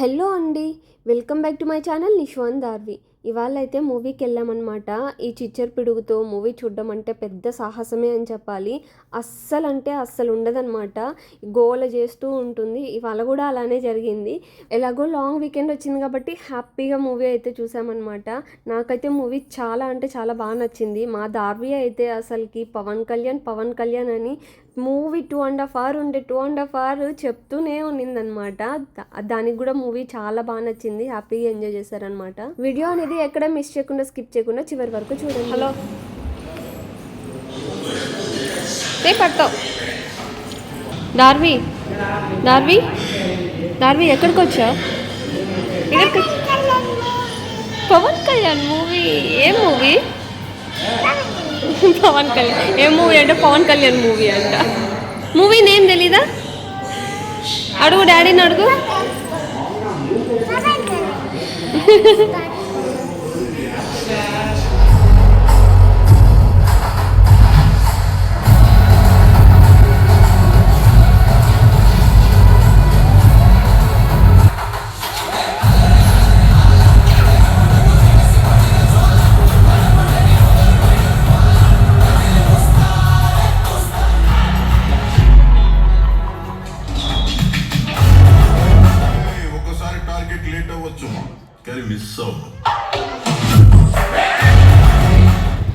Hello అండి, welcome back to my channel Nishwan Darvi. ఇవాళ అయితే మూవీకి వెళ్ళామన్నమాట. ఈ చిచ్చర్ పిడుగుతో మూవీ చూడడం అంటే పెద్ద సాహసమే అని చెప్పాలి. అస్సలు ఉండదన్నమాట. గోల చేస్తూ ఉంటుంది. ఇవాళ కూడా అలానే జరిగింది. ఎలాగో లాంగ్ వీకెండ్ వచ్చింది కాబట్టి హ్యాపీగా మూవీ అయితే చూసామన్నమాట. నాకైతే మూవీ చాలా అంటే చాలా బాగా నచ్చింది. మా దార్వి అయితే అసలుకి పవన్ కళ్యాణ్ అని మూవీ 2.5 hours ఉండే 2.5 hours చెప్తూనే ఉన్నిందనమాట. దానికి కూడా మూవీ చాలా బాగా నచ్చింది. హ్యాపీగా ఎంజాయ్ చేశారనమాట. వీడియో అనేది ఎక్కడ మిస్ చేయకుండా స్కిప్ చేయకుండా చివరి వరకు చూడండి. హలో పడతావు దార్వి దార్వి దార్వి ఎక్కడికి వచ్చావు? పవన్ కళ్యాణ్ మూవీ. ఏ మూవీ? పవన్ కళ్యాణ్ ఏ మూవీ అంటే పవన్ కళ్యాణ్ మూవీ అంట. మూవీ నేమ్ తెలీదా? అడుగు డాడీని అడుగు.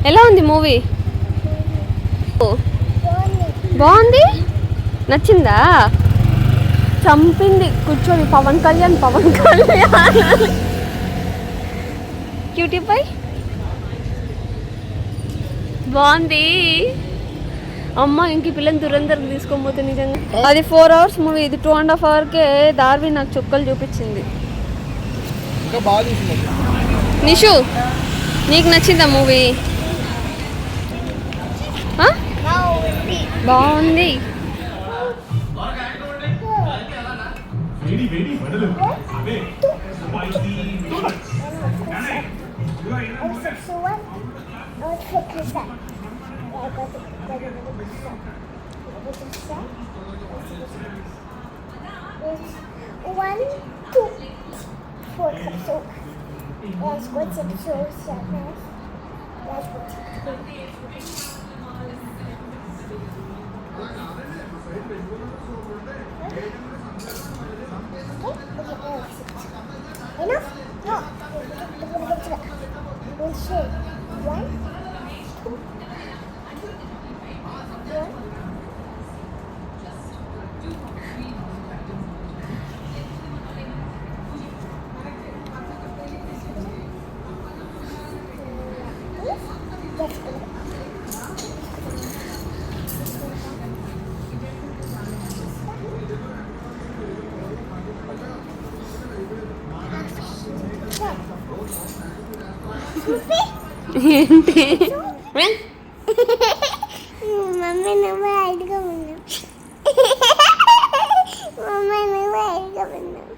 ఎలా ఉంది మూవీ? బాగుంది, నచ్చిందా? చంపింది కూర్చొని పవన్ కళ్యాణ్ క్యూటీ పై బాగుంది. అమ్మ ఇంక పిల్లని దురందరికి తీసుకోకపోతే నిజంగా అది 4 hours మూవీ, ఇది 2.5 hours దార్వి నాకు చుక్కలు చూపించింది. నిషు నీకు నచ్చిందా మూవీ? బాగుంది. ఏంటి మమ్మీ నువ్వు ఐదుగా ఉన్నావు. మమ్మీ నువ్వు ఐదుగా ఉన్నావు.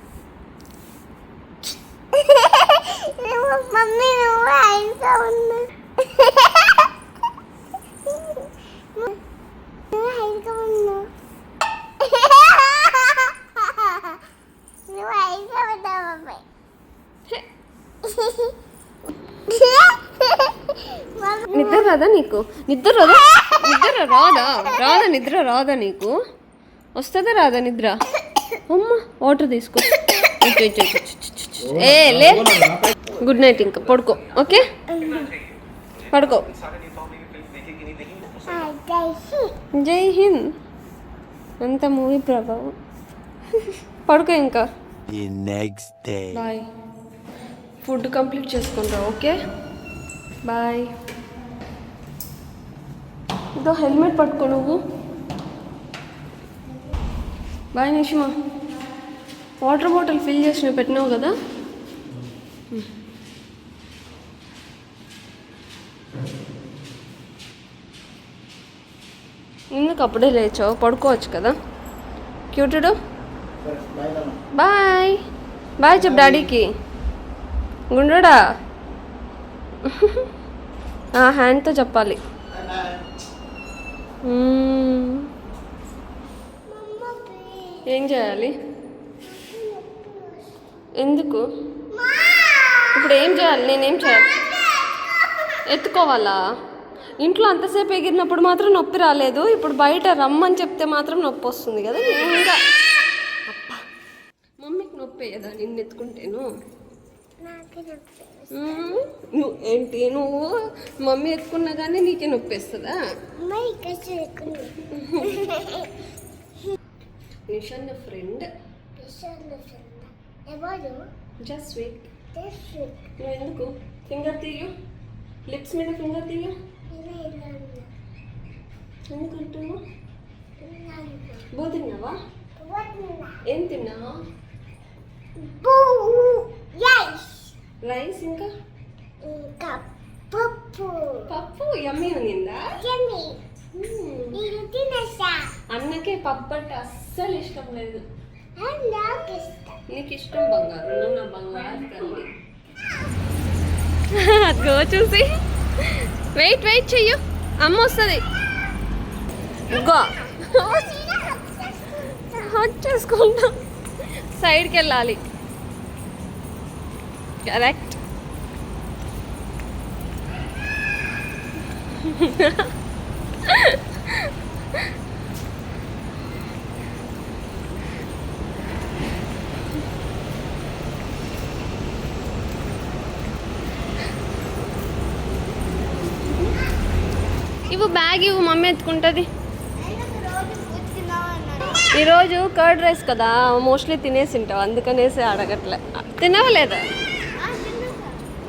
మమ్మీ నువ్వు ఐదుగా ఉన్నావు. నువ్వు ఐదుగా ఉన్నావు. నువ్వు ఐదుగా ఉన్నావు మమ్మీ. నిద్ర రాదా నీకు? నిద్ర రాదా నీకు? వస్తుందా రాదా నిద్ర? అమ్మ వాటర్ తీసుకో. లే, గుడ్ నైట్. ఇంకా పడుకో. ఓకే పడుకో. జై హింద్. అంత మూవీ ప్రభావం. పడుకో ఇంకా. బాయ్. ఫుడ్ కంప్లీట్ చేసుకుంటా. Okay bye. ఇదో హెల్మెట్ పట్టుకో నువ్వు. Bye Nishima. Water bottle fill చేసి పెట్టినావు కదా. ఎందుకు అప్పుడే లేచావు? పడుకోవచ్చు కదా. క్యూటుడు బాయ్. బాయ్ చెప్పు డాడీకి. గుండ్రడా హ్యాండ్తో చెప్పాలి. ఏం చేయాలి? ఎందుకు ఇప్పుడు ఏం చేయాలి? నేనేం చేయాలి? ఎత్తుకోవాలా? ఇంట్లో అంతసేపు ఎగిరినప్పుడు మాత్రం నొప్పి రాలేదు, ఇప్పుడు బయట రమ్మని చెప్తే మాత్రం నొప్పి వస్తుంది కదా. ఇంకా అబ్బా, మమ్మీకి నొప్పి కదా నిన్ను ఎత్తుకుంటేను. నువ్వు ఏంటి, నువ్వు మమ్మీ ఎత్తుకున్నా కానీ నీకే నొప్పి వేస్తుందా? నిషాన్ ఫ్రెండ్ జస్ట్ స్వీట్. నువ్వు ఎందుకు ఫింగర్ తీయు, లిప్స్ మీద ఫింగర్ తీయు. ఎందుకంటున్నావు? బో తిన్నావా? ఏం తిన్నావా? రైస్ ఇంకా పప్పు. యమ్మీ ఉన్నిందా? అన్నకే పప్పు అంటే అస్సలు ఇష్టం లేదు. నీకు ఇష్టం బంగారు, నువ్వు నా బంగారు తల్లి. అదిగో చూసి వెయిట్ చెయ్యు, అమ్మ వస్తుంది. గో చేసుకుంటా, సైడ్కి వెళ్ళాలి. కరెక్ట్. ఇవ్వు బ్యాగ్, ఇవ్వు, మమ్మీ ఎత్తుకుంటుంది. ఈరోజు కర్డ్ రైస్ కదా, మోస్ట్లీ తినేసి ఉంటావు, అందుకనేసి అడగట్లే. తినవా లేదా?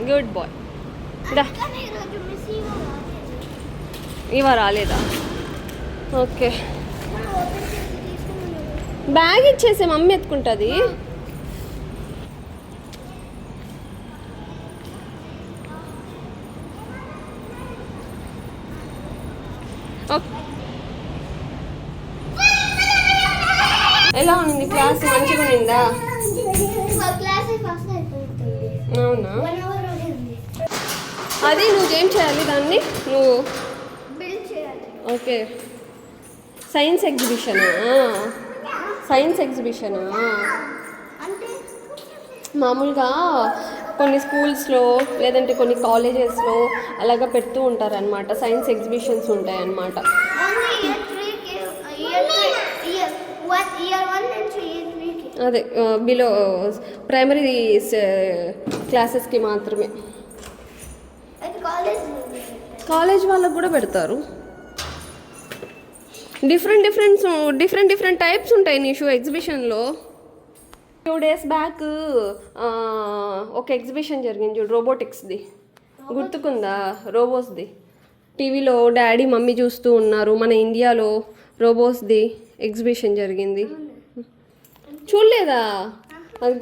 Good boy. ఇవా రాలేదా? ఓకే, బ్యాగ్ ఇచ్చేసే, మమ్మీ ఎత్తుకుంటుంది. ఎలా ఉంది క్లాస్? మంచిగా ఉందా? అవునా? అది నువ్వేం చేయాలి దాన్ని? నువ్వు ఓకే, సైన్స్ ఎగ్జిబిషనా? మామూలుగా కొన్ని స్కూల్స్లో లేదంటే కొన్ని కాలేజెస్లో అలాగా పెడుతూ ఉంటారనమాట. సైన్స్ ఎగ్జిబిషన్స్ ఉంటాయన్నమాట. అదే బిలో ప్రైమరీ క్లాసెస్కి మాత్రమే. కాలేజ్ వాళ్ళకు కూడా పెడతారు. డిఫరెంట్ టైప్స్ ఉంటాయి నిషు ఎగ్జిబిషన్లో. 2 days బ్యాక్ ఒక ఎగ్జిబిషన్ జరిగింది చూడు, రోబోటిక్స్ది, గుర్తుకుందా? రోబోస్ది. టీవీలో డాడీ మమ్మీ చూస్తూ ఉన్నారు. మన ఇండియాలో రోబోస్ది ఎగ్జిబిషన్ జరిగింది, చూడలేదా? అది